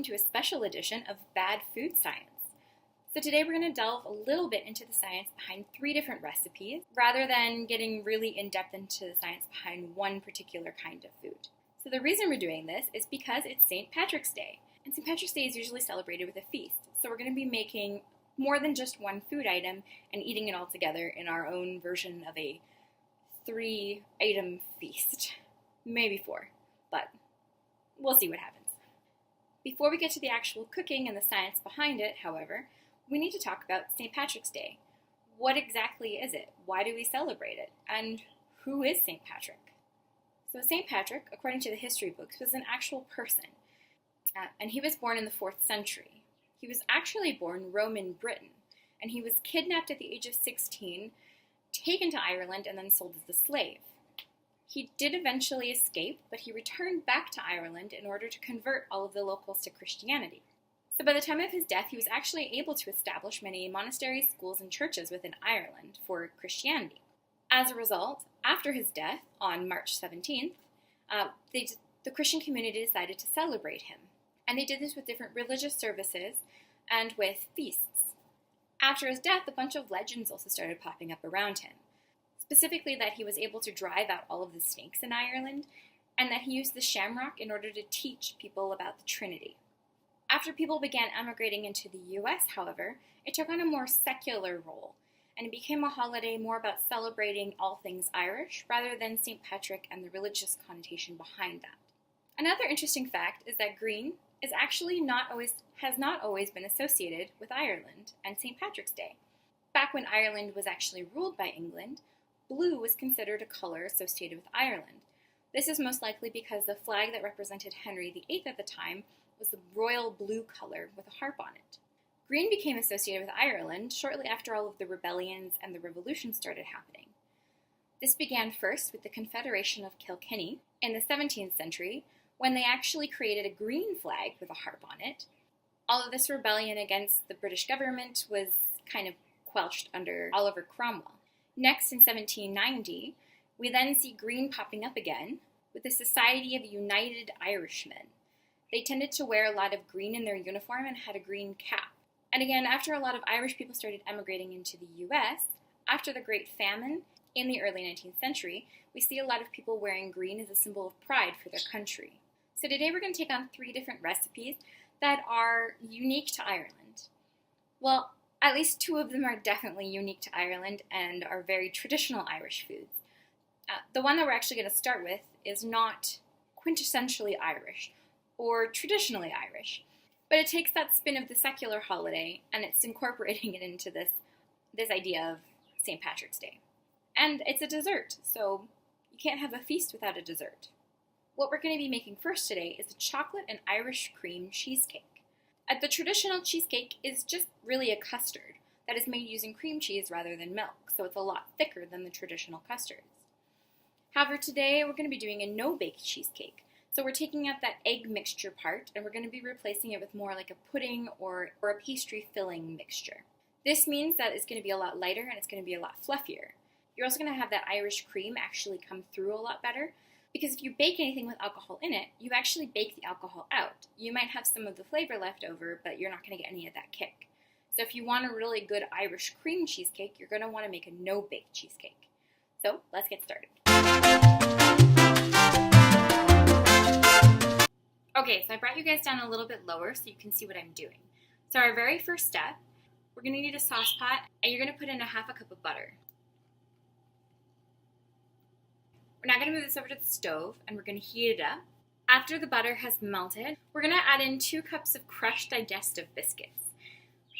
welcome to a special edition of Bad Food Science. So today we're going to delve a little bit into the science behind 3 different recipes, rather than getting really in-depth into the science behind one particular kind of food. So the reason we're doing this is because it's St. Patrick's Day, and St. Patrick's Day is usually celebrated with a feast. So we're going to be making more than just one food item and eating it all together in our own version of a 3-item feast. Maybe 4, but we'll see what happens. Before we get to the actual cooking and the science behind it, however, we need to talk about St. Patrick's Day. What exactly is it? Why do we celebrate it? And who is St. Patrick? So St. Patrick, according to the history books, was an actual person. And he was born in the 4th century. He was actually born Roman Britain, and he was kidnapped at the age of 16, taken to Ireland, and then sold as a slave. He did eventually escape, but he returned back to Ireland in order to convert all of the locals to Christianity. So by the time of his death, he was actually able to establish many monasteries, schools, and churches within Ireland for Christianity. As a result, after his death, on March 17th, the Christian community decided to celebrate him. And they did this with different religious services and with feasts. After his death, a bunch of legends also started popping up around him. Specifically that he was able to drive out all of the snakes in Ireland, and that he used the shamrock in order to teach people about the Trinity. After people began emigrating into the US, however, it took on a more secular role, and it became a holiday more about celebrating all things Irish, rather than St. Patrick and the religious connotation behind that. Another interesting fact is that green is actually has not always been associated with Ireland and St. Patrick's Day. Back when Ireland was actually ruled by England, blue was considered a color associated with Ireland. This is most likely because the flag that represented Henry VIII at the time was the royal blue color with a harp on it. Green became associated with Ireland shortly after all of the rebellions and the revolution started happening. This began first with the Confederation of Kilkenny in the 17th century, when they actually created a green flag with a harp on it. All of this rebellion against the British government was kind of quelched under Oliver Cromwell. Next, in 1790, we then see green popping up again with the Society of United Irishmen. They tended to wear a lot of green in their uniform and had a green cap. And again, after a lot of Irish people started emigrating into the US, after the Great Famine in the early 19th century, we see a lot of people wearing green as a symbol of pride for their country. So today we're going to take on 3 different recipes that are unique to Ireland. Well, at least 2 of them are definitely unique to Ireland and are very traditional Irish foods. The one that we're actually going to start with is not quintessentially Irish or traditionally Irish, but it takes that spin of the secular holiday and it's incorporating it into this idea of St. Patrick's Day. And it's a dessert, so you can't have a feast without a dessert. What we're going to be making first today is a chocolate and Irish cream cheesecake. The traditional cheesecake is just really a custard that is made using cream cheese rather than milk, so it's a lot thicker than the traditional custards. However, today we're going to be doing a no-bake cheesecake. So we're taking out that egg mixture part and we're going to be replacing it with more like a pudding or a pastry filling mixture. This means that it's going to be a lot lighter and it's going to be a lot fluffier. You're also going to have that Irish cream actually come through a lot better, because if you bake anything with alcohol in it, you actually bake the alcohol out. You might have some of the flavor left over, but you're not going to get any of that kick. So if you want a really good Irish cream cheesecake, you're going to want to make a no-bake cheesecake. So let's get started. Okay, so I brought you guys down a little bit lower so you can see what I'm doing. So our very first step, we're going to need a sauce pot, and you're going to put in 1/2 cup of butter. We're now going to move this over to the stove, and we're going to heat it up. After the butter has melted, we're going to add in 2 cups of crushed digestive biscuits.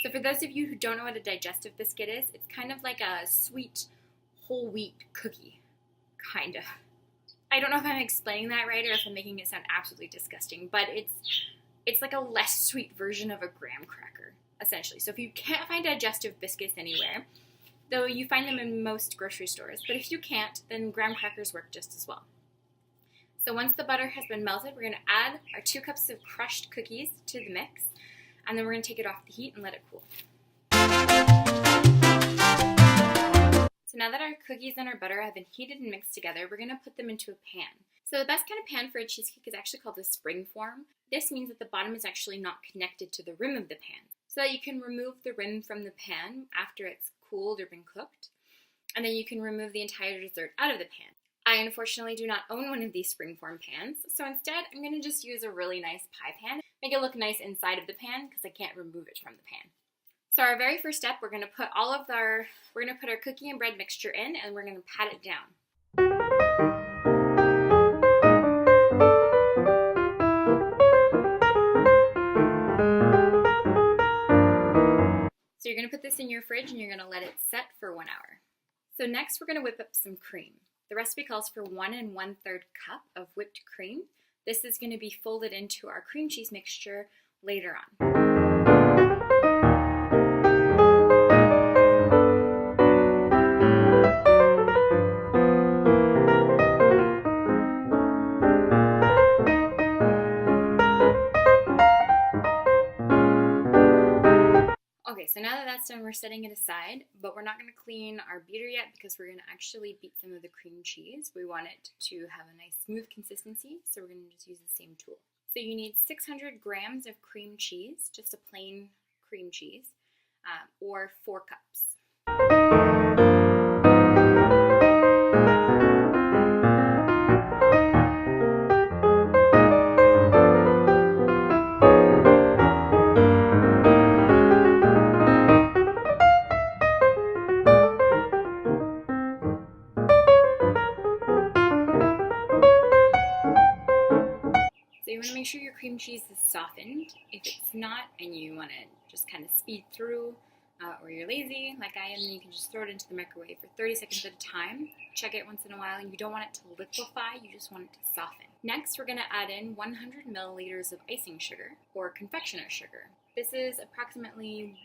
So for those of you who don't know what a digestive biscuit is, it's kind of like a sweet whole wheat cookie, kind of. I don't know if I'm explaining that right or if I'm making it sound absolutely disgusting, but it's like a less sweet version of a graham cracker, essentially. So if you can't find digestive biscuits anywhere, though you find them in most grocery stores, but if you can't, then graham crackers work just as well. So once the butter has been melted, we're going to add our 2 cups of crushed cookies to the mix, and then we're going to take it off the heat and let it cool. So now that our cookies and our butter have been heated and mixed together, we're going to put them into a pan. So the best kind of pan for a cheesecake is actually called the spring form. This means that the bottom is actually not connected to the rim of the pan, so that you can remove the rim from the pan after it's cooled or been cooked, and then you can remove the entire dessert out of the pan. I unfortunately do not own one of these springform pans, so instead I'm going to just use a really nice pie pan. Make it look nice inside of the pan because I can't remove it from the pan. So our very first step, we're going to put our cookie and bread mixture in, and we're going to pat it down. So you're going to put this in your fridge and you're going to let it set for 1 hour. So next we're going to whip up some cream. The recipe calls for 1 1/3 cup of whipped cream. This is going to be folded into our cream cheese mixture later on. Okay, so now that that's done, we're setting it aside, but we're not going to clean our beater yet because we're going to actually beat some of the cream cheese. We want it to have a nice smooth consistency, so we're going to just use the same tool. So you need 600 grams of cream cheese, just a plain cream cheese, or 4 cups. So you want to make sure your cream cheese is softened. If it's not and you want to just kind of speed through, or you're lazy like I am, then you can just throw it into the microwave for 30 seconds at a time. Check it once in a while, and you don't want it to liquefy, you just want it to soften. Next, we're going to add in 100 milliliters of icing sugar, or confectioner sugar. This is approximately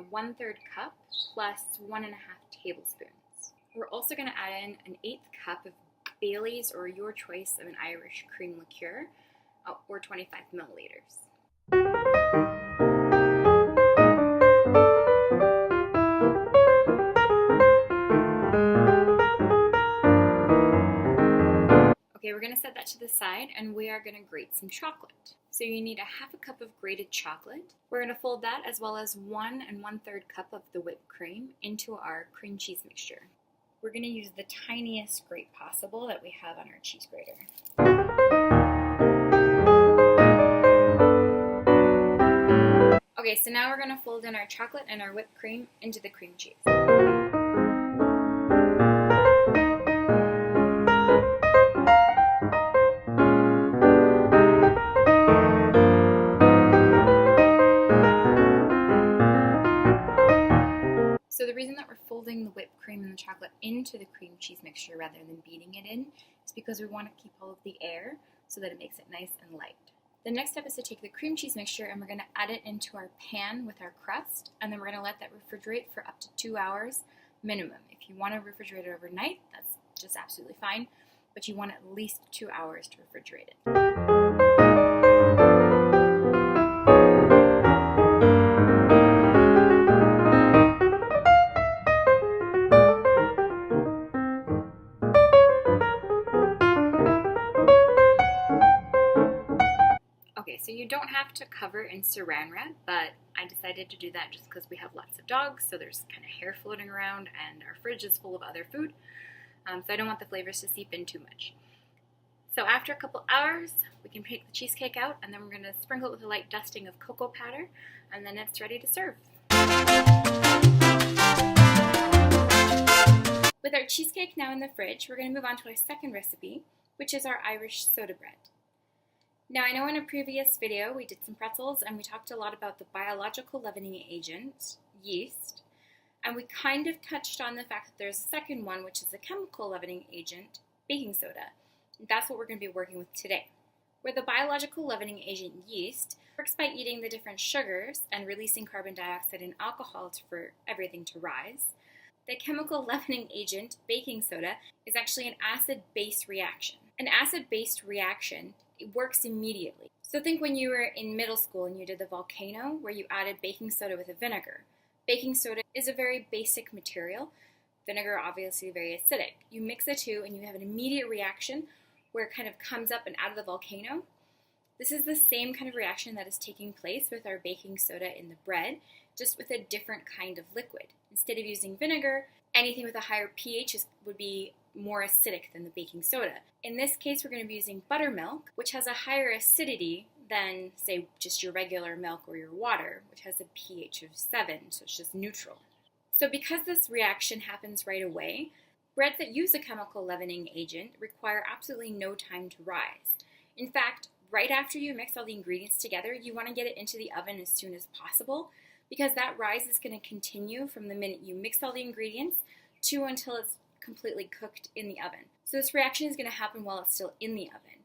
1/3 cup plus 1.5 tablespoons. We're also going to add in an 1/8 cup of Bailey's, or your choice of an Irish cream liqueur, or 25 milliliters. Okay, we're going to set that to the side, and we are going to grate some chocolate. So you need 1/2 cup of grated chocolate. We're going to fold that as well as 1 1/3 cup of the whipped cream into our cream cheese mixture. We're going to use the tiniest grate possible that we have on our cheese grater. Okay, so now we're going to fold in our chocolate and our whipped cream into the cream cheese. So the reason that we're folding the whipped cream and the chocolate into the cream cheese mixture rather than beating it in is because we want to keep all of the air so that it makes it nice and light. The next step is to take the cream cheese mixture and we're going to add it into our pan with our crust, and then we're going to let that refrigerate for up to 2 hours minimum. If you want to refrigerate it overnight, that's just absolutely fine, but you want at least 2 hours to refrigerate it. Okay, so you don't have to cover in saran wrap, but I decided to do that just because we have lots of dogs, so there's kind of hair floating around, and our fridge is full of other food, so I don't want the flavors to seep in too much. So after a couple hours, we can take the cheesecake out, and then we're going to sprinkle it with a light dusting of cocoa powder, and then it's ready to serve. With our cheesecake now in the fridge, we're going to move on to our second recipe, which is our Irish soda bread. Now, I know in a previous video we did some pretzels and we talked a lot about the biological leavening agent, yeast, and we kind of touched on the fact that there's a second one, which is a chemical leavening agent, baking soda. That's what we're going to be working with today. Where the biological leavening agent, yeast, works by eating the different sugars and releasing carbon dioxide and alcohol for everything to rise, the chemical leavening agent, baking soda, is actually an acid-base reaction. An acid-based reaction, it works immediately. So think when you were in middle school and you did the volcano where you added baking soda with a vinegar. Baking soda is a very basic material. Vinegar obviously very acidic. You mix the two and you have an immediate reaction where it kind of comes up and out of the volcano. This is the same kind of reaction that is taking place with our baking soda in the bread, just with a different kind of liquid. Instead of using vinegar, anything with a higher pH would be more acidic than the baking soda. In this case, we're going to be using buttermilk, which has a higher acidity than, say, just your regular milk or your water, which has a pH of 7, so it's just neutral. So because this reaction happens right away, breads that use a chemical leavening agent require absolutely no time to rise. In fact, right after you mix all the ingredients together, you want to get it into the oven as soon as possible, because that rise is going to continue from the minute you mix all the ingredients to until it's completely cooked in the oven. So this reaction is going to happen while it's still in the oven.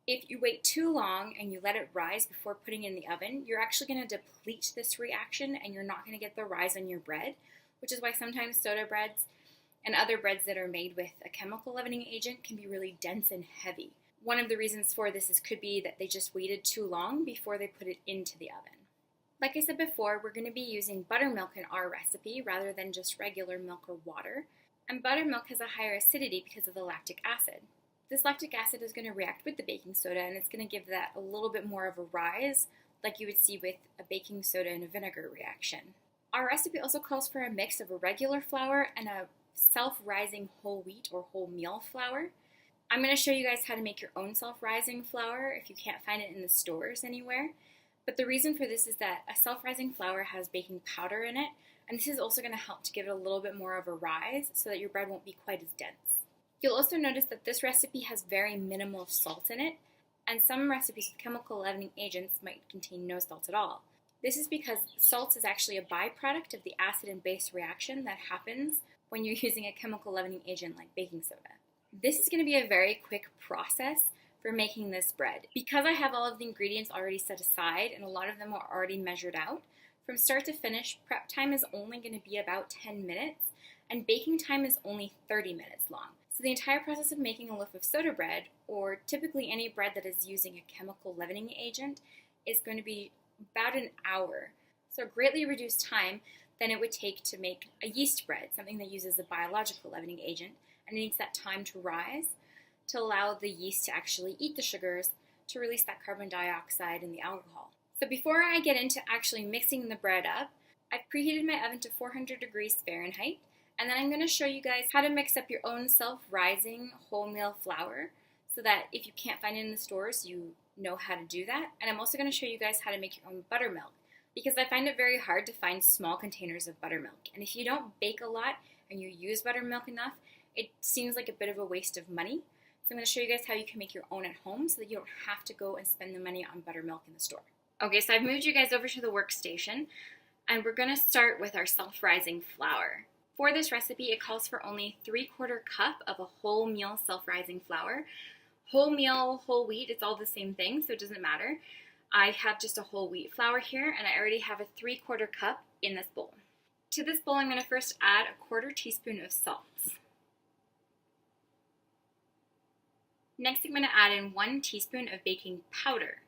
If you wait too long and you let it rise before putting it in the oven, you're actually going to deplete this reaction and you're not going to get the rise on your bread, which is why sometimes soda breads and other breads that are made with a chemical leavening agent can be really dense and heavy. One of the reasons for this could be that they just waited too long before they put it into the oven. Like I said before, we're going to be using buttermilk in our recipe rather than just regular milk or water. And buttermilk has a higher acidity because of the lactic acid. This lactic acid is going to react with the baking soda and it's going to give that a little bit more of a rise, like you would see with a baking soda and a vinegar reaction. Our recipe also calls for a mix of a regular flour and a self-rising whole wheat or wholemeal flour. I'm going to show you guys how to make your own self-rising flour if you can't find it in the stores anywhere. But the reason for this is that a self-rising flour has baking powder in it, and this is also going to help to give it a little bit more of a rise so that your bread won't be quite as dense. You'll also notice that this recipe has very minimal salt in it, and some recipes with chemical leavening agents might contain no salt at all. This is because salt is actually a byproduct of the acid and base reaction that happens when you're using a chemical leavening agent like baking soda. This is going to be a very quick process for making this bread. Because I have all of the ingredients already set aside and a lot of them are already measured out, from start to finish, prep time is only going to be about 10 minutes and baking time is only 30 minutes long. So the entire process of making a loaf of soda bread, or typically any bread that is using a chemical leavening agent, is going to be about an hour. So greatly reduced time than it would take to make a yeast bread, something that uses a biological leavening agent, and it needs that time to rise to allow the yeast to actually eat the sugars to release that carbon dioxide and the alcohol. So before I get into actually mixing the bread up, I've preheated my oven to 400 degrees Fahrenheit, and then I'm going to show you guys how to mix up your own self-rising wholemeal flour so that if you can't find it in the stores, you know how to do that. And I'm also going to show you guys how to make your own buttermilk, because I find it very hard to find small containers of buttermilk. And if you don't bake a lot and you use buttermilk enough, it seems like a bit of a waste of money. So I'm going to show you guys how you can make your own at home so that you don't have to go and spend the money on buttermilk in the store. Okay, so I've moved you guys over to the workstation, and we're going to start with our self-rising flour. For this recipe, it calls for only 3/4 cup of a wholemeal self-rising flour. Wholemeal, whole wheat, it's all the same thing, so it doesn't matter. I have just a whole wheat flour here, and I already have a 3/4 cup in this bowl. To this bowl, I'm going to first add a 1/4 teaspoon of salt. Next, I'm going to add in 1 teaspoon of baking powder.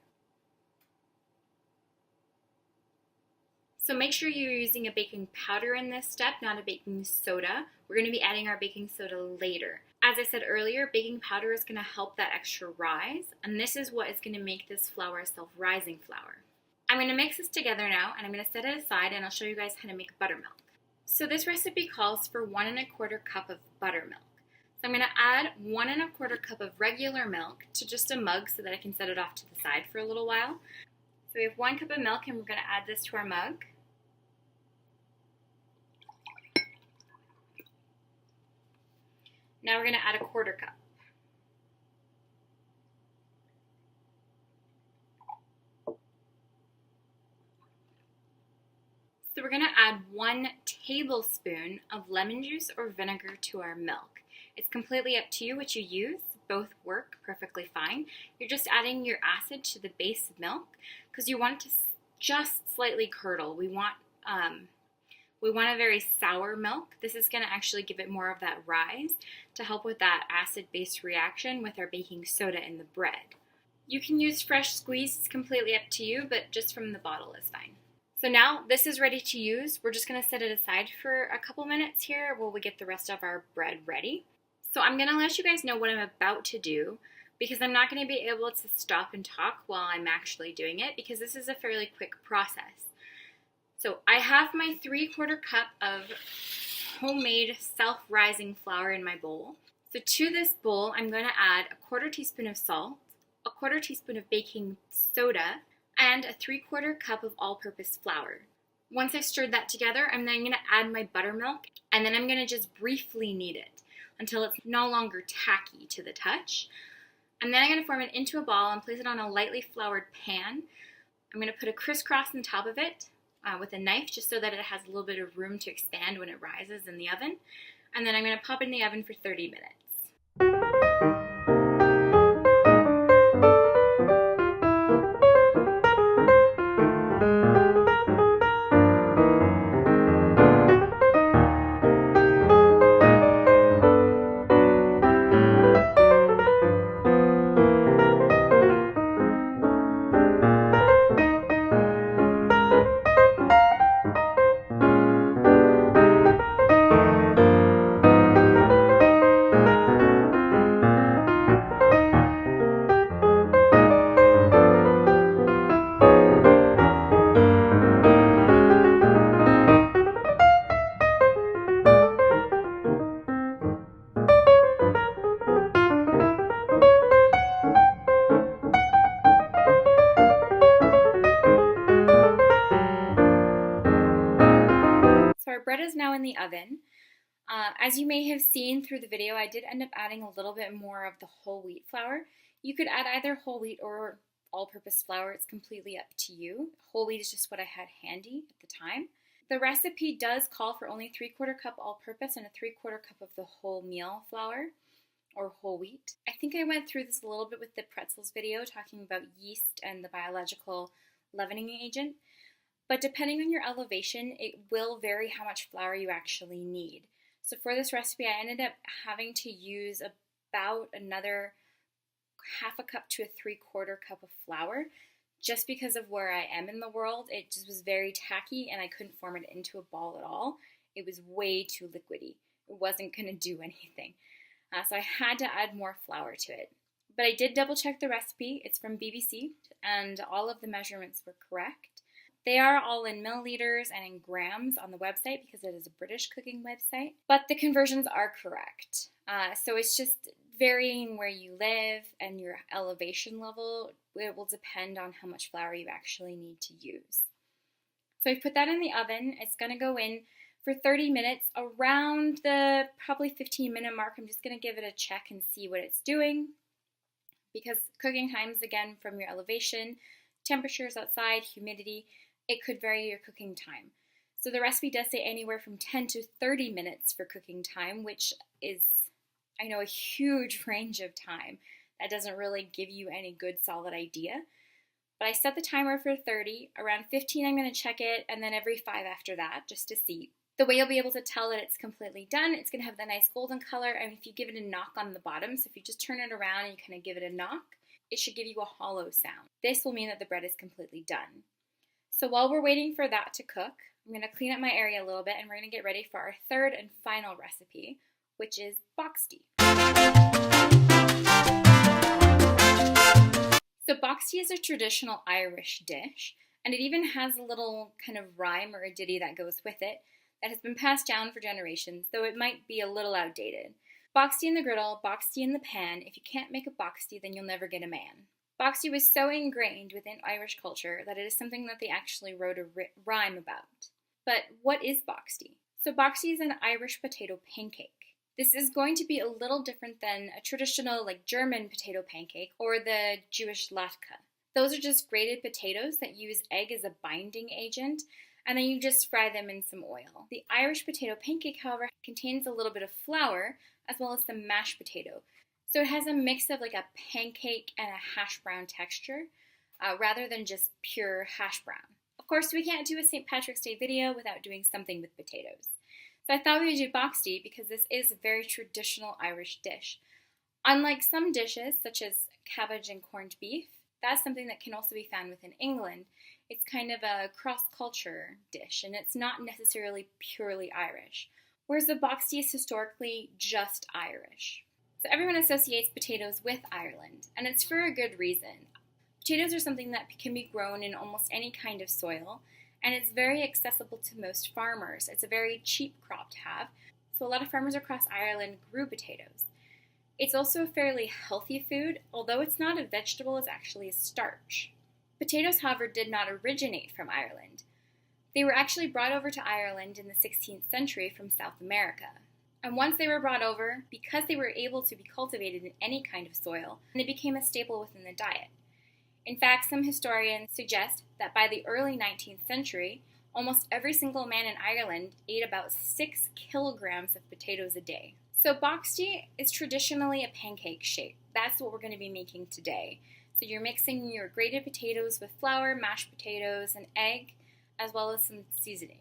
So make sure you're using a baking powder in this step, not a baking soda. We're going to be adding our baking soda later. As I said earlier, baking powder is going to help that extra rise, and this is what is going to make this flour a self-rising flour. I'm going to mix this together now, and I'm going to set it aside, and I'll show you guys how to make buttermilk. So this recipe calls for 1 1/4 cup of buttermilk. So I'm going to add 1 1/4 cup of regular milk to just a mug so that I can set it off to the side for a little while. So we have 1 cup of milk, and we're going to add this to our mug. Now we're going to add a 1/4 cup. So we're going to add 1 tablespoon of lemon juice or vinegar to our milk. It's completely up to you what you use. Both work perfectly fine. You're just adding your acid to the base of milk because you want it to just slightly curdle. We want a very sour milk. This is going to actually give it more of that rise to help with that acid-base reaction with our baking soda in the bread. You can use fresh squeezed, it's completely up to you, but just from the bottle is fine. So now this is ready to use. We're just going to set it aside for a couple minutes here while we get the rest of our bread ready. So I'm going to let you guys know what I'm about to do because I'm not going to be able to stop and talk while I'm actually doing it, because this is a fairly quick process. So I have my 3/4 cup of homemade self-rising flour in my bowl. So to this bowl, I'm going to add a 1/4 teaspoon of salt, a 1/4 teaspoon of baking soda, and a 3/4 cup of all-purpose flour. Once I've stirred that together, I'm then going to add my buttermilk, and then I'm going to just briefly knead it until it's no longer tacky to the touch. And then I'm going to form it into a ball and place it on a lightly floured pan. I'm going to put a crisscross on top of it with a knife, just so that it has a little bit of room to expand when it rises in the oven. And then I'm going to pop it in the oven for 30 minutes. So our bread is now in the oven. As you may have seen through the video, I did end up adding a little bit more of the whole wheat flour. You could add either whole wheat or all-purpose flour. It's completely up to you. Whole wheat is just what I had handy at the time. The recipe does call for only 3/4 cup all-purpose and a 3/4 cup of the wholemeal flour or whole wheat. I think I went through this a little bit with the pretzels video, talking about yeast and the biological leavening agent. But depending on your elevation, it will vary how much flour you actually need. So for this recipe, I ended up having to use about another 1/2 cup to a 3/4 cup of flour, just because of where I am in the world. It just was very tacky and I couldn't form it into a ball at all. It was way too liquidy. It wasn't going to do anything. So I had to add more flour to it. But I did double check the recipe. It's from BBC and all of the measurements were correct. They are all in milliliters and in grams on the website because it is a British cooking website, but the conversions are correct. So it's just varying where you live and your elevation level. It will depend on how much flour you actually need to use. So I've put that in the oven. It's going to go in for 30 minutes. Around the probably 15-minute mark, I'm just going to give it a check and see what it's doing, because cooking times, again, from your elevation, temperatures outside, humidity, it could vary your cooking time. So the recipe does say anywhere from 10 to 30 minutes for cooking time, which is, I know, a huge range of time. That doesn't really give you any good solid idea. But I set the timer for 30. Around 15 I'm going to check it, and then every 5 after that, just to see. The way you'll be able to tell that it's completely done, it's going to have the nice golden color, and if you give it a knock on the bottom, so if you just turn it around and you kind of give it a knock, it should give you a hollow sound. This will mean that the bread is completely done. So while we're waiting for that to cook, I'm going to clean up my area a little bit, and we're going to get ready for our third and final recipe, which is boxty. So boxty is a traditional Irish dish, and it even has a little kind of rhyme or a ditty that goes with it that has been passed down for generations, though it might be a little outdated. Boxty in the griddle, boxty in the pan. If you can't make a boxty, then you'll never get a man. Boxty was so ingrained within Irish culture that it is something that they actually wrote a rhyme about. But what is boxty? So boxty is an Irish potato pancake. This is going to be a little different than a traditional German potato pancake or the Jewish latke. Those are just grated potatoes that use egg as a binding agent, and then you just fry them in some oil. The Irish potato pancake, however, contains a little bit of flour as well as some mashed potato. So it has a mix of a pancake and a hash brown texture, rather than just pure hash brown. Of course, we can't do a St. Patrick's Day video without doing something with potatoes. So I thought we would do boxty because this is a very traditional Irish dish. Unlike some dishes, such as cabbage and corned beef, that's something that can also be found within England. It's kind of a cross-culture dish, and it's not necessarily purely Irish, whereas the boxty is historically just Irish. So everyone associates potatoes with Ireland, and it's for a good reason. Potatoes are something that can be grown in almost any kind of soil, and it's very accessible to most farmers. It's a very cheap crop to have, so a lot of farmers across Ireland grew potatoes. It's also a fairly healthy food, although it's not a vegetable, it's actually a starch. Potatoes, however, did not originate from Ireland. They were actually brought over to Ireland in the 16th century from South America. And once they were brought over, because they were able to be cultivated in any kind of soil, they became a staple within the diet. In fact, some historians suggest that by the early 19th century, almost every single man in Ireland ate about 6 kilograms of potatoes a day. So boxty is traditionally a pancake shape. That's what we're going to be making today. So you're mixing your grated potatoes with flour, mashed potatoes, and egg, as well as some seasonings.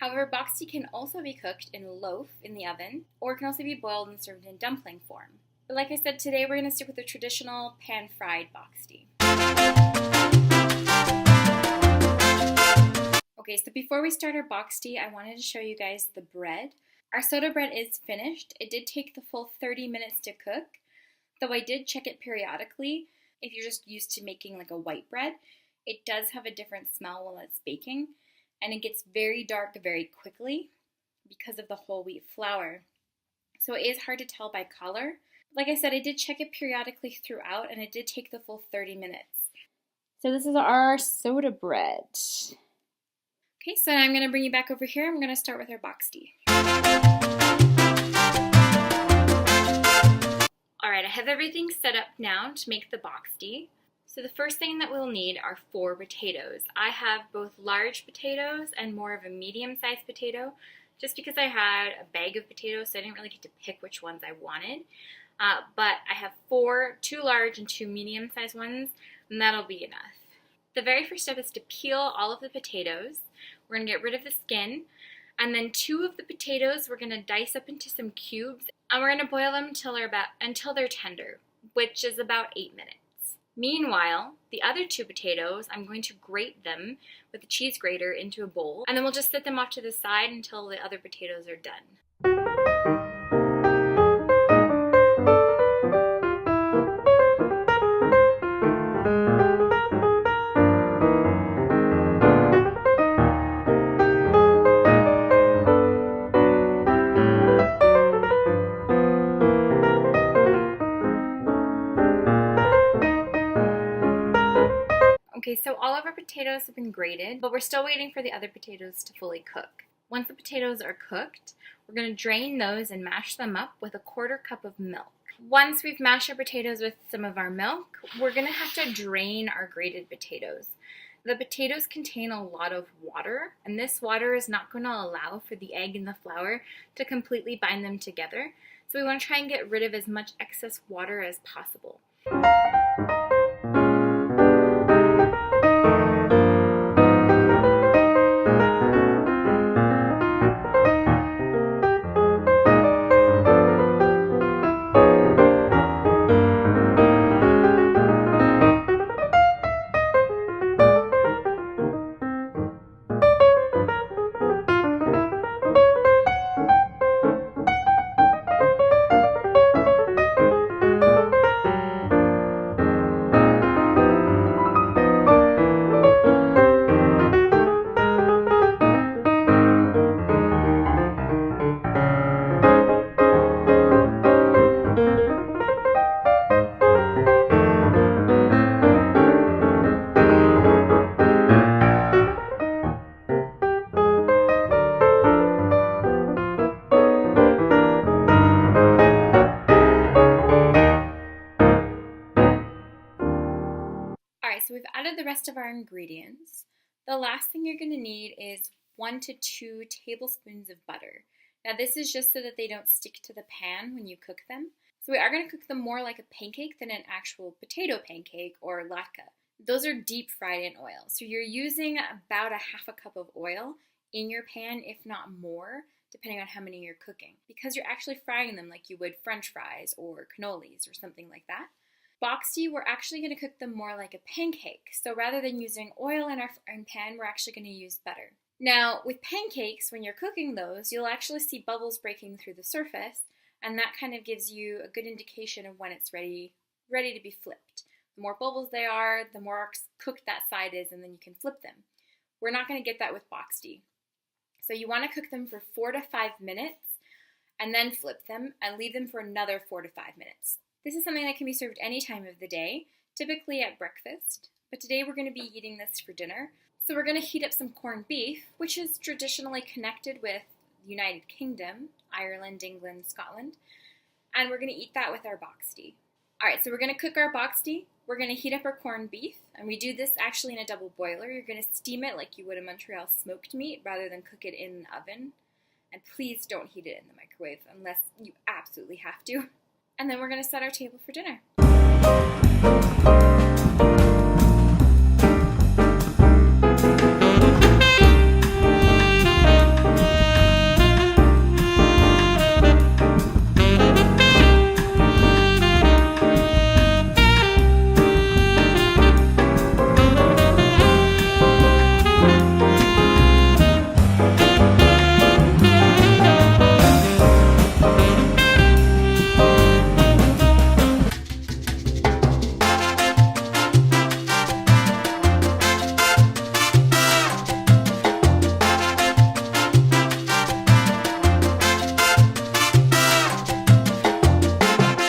However, boxty can also be cooked in a loaf in the oven, or it can also be boiled and served in dumpling form. But like I said, today we're going to stick with the traditional pan-fried boxty. Okay, so before we start our boxty, I wanted to show you guys the bread. Our soda bread is finished. It did take the full 30 minutes to cook, though I did check it periodically. If you're just used to making like a white bread, it does have a different smell while it's baking, and it gets very dark very quickly because of the whole wheat flour. So it is hard to tell by color. Like I said, I did check it periodically throughout, and it did take the full 30 minutes. So this is our soda bread. Okay, so now I'm going to bring you back over here. I'm going to start with our boxty. Alright, I have everything set up now to make the boxty. So the first thing that we'll need are 4 potatoes. I have both large potatoes and more of a medium-sized potato, just because I had a bag of potatoes, so I didn't really get to pick which ones I wanted. But I have 4, 2 large and 2 medium-sized ones, and that'll be enough. The very first step is to peel all of the potatoes. We're going to get rid of the skin, and then 2 of the potatoes we're going to dice up into some cubes, and we're going to boil them until they're tender, which is about 8 minutes. Meanwhile, the other 2 potatoes, I'm going to grate them with a cheese grater into a bowl, and then we'll just set them off to the side until the other potatoes are done. Okay, so all of our potatoes have been grated, but we're still waiting for the other potatoes to fully cook. Once the potatoes are cooked, we're going to drain those and mash them up with a 1/4 cup of milk. Once we've mashed our potatoes with some of our milk, we're going to have to drain our grated potatoes. The potatoes contain a lot of water, and this water is not going to allow for the egg and the flour to completely bind them together. So we want to try and get rid of as much excess water as possible. So we've added the rest of our ingredients. The last thing you're going to need is 1 to 2 tablespoons of butter. Now this is just so that they don't stick to the pan when you cook them. So we are going to cook them more like a pancake than an actual potato pancake or latke. Those are deep fried in oil. So you're using about a 1/2 cup of oil in your pan, if not more, depending on how many you're cooking, because you're actually frying them like you would French fries or cannolis or something like that. Boxty, we're actually going to cook them more like a pancake. So rather than using oil in our pan, we're actually going to use butter. Now, with pancakes, when you're cooking those, you'll actually see bubbles breaking through the surface, and that kind of gives you a good indication of when it's ready to be flipped. The more bubbles they are, the more cooked that side is, and then you can flip them. We're not going to get that with boxty. So you want to cook them for 4 to 5 minutes and then flip them and leave them for another 4 to 5 minutes. This is something that can be served any time of the day, typically at breakfast, but today we're going to be eating this for dinner. So we're going to heat up some corned beef, which is traditionally connected with the United Kingdom, Ireland, England, Scotland, and we're going to eat that with our boxty. All right, so we're going to cook our boxty. We're going to heat up our corned beef, and we do this actually in a double boiler. You're going to steam it like you would a Montreal smoked meat rather than cook it in the oven. And please don't heat it in the microwave unless you absolutely have to. And then we're going to set our table for dinner.